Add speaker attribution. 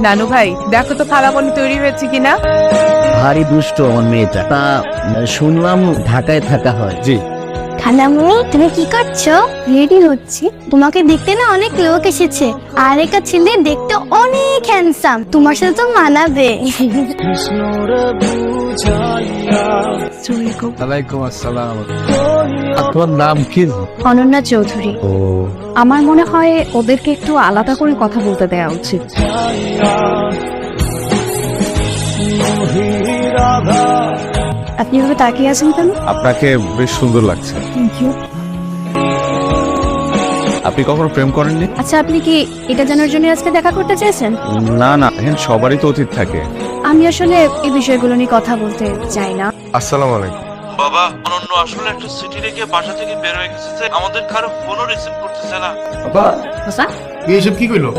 Speaker 1: নানু ভাই দেখো তো খালামণি তৈরি হয়েছে কিনা।
Speaker 2: ভারী দুষ্ট আমার মেয়েটা। তা শুনলাম ঢাকায় থাকা হয়।
Speaker 3: জি।
Speaker 4: খালামণি তুমি কি করছো? রেডি হচ্ছি। তোমাকে দেখতে না অনেক লোক এসেছে, আর একটা ছেলে দেখতে অনেক হ্যান্ডসাম, তোমার সাথে তো মানাবে।
Speaker 3: ওয়ালাইকুম আসসালাম। আপনার নাম কি?
Speaker 4: অনন্যা চৌধুরী।
Speaker 3: ও,
Speaker 5: আমার মনে হয় ওদেরকে একটু আলাদা করে কথা বলতে দেওয়া উচিত। আপনি এভাবে তাকিয়ে আছেন কেন?
Speaker 3: আপনাকে বেশ সুন্দর লাগছে।
Speaker 5: Thank you.
Speaker 3: আপনি কখনো প্রেম করেননি?
Speaker 5: আচ্ছা, আপনি কি এটা জানার জন্য আজকে দেখা করতে চেয়েছেন?
Speaker 3: না না, এখন সবারই তো অতীত থাকে।
Speaker 5: আমি আসলে এই বিষয়গুলো নিয়ে কথা বলতে চাই না।
Speaker 3: আসসালামু আলাইকুম।
Speaker 6: বাবা, অনন্য আসলে একটা সিটি রেখে বাসা থেকে বের হয়ে গেছে, আমাদের কারো ফোনও রিসিভ করতেছে না।
Speaker 3: বাবা,
Speaker 5: আচ্ছা,
Speaker 3: এইসব কি কইলো?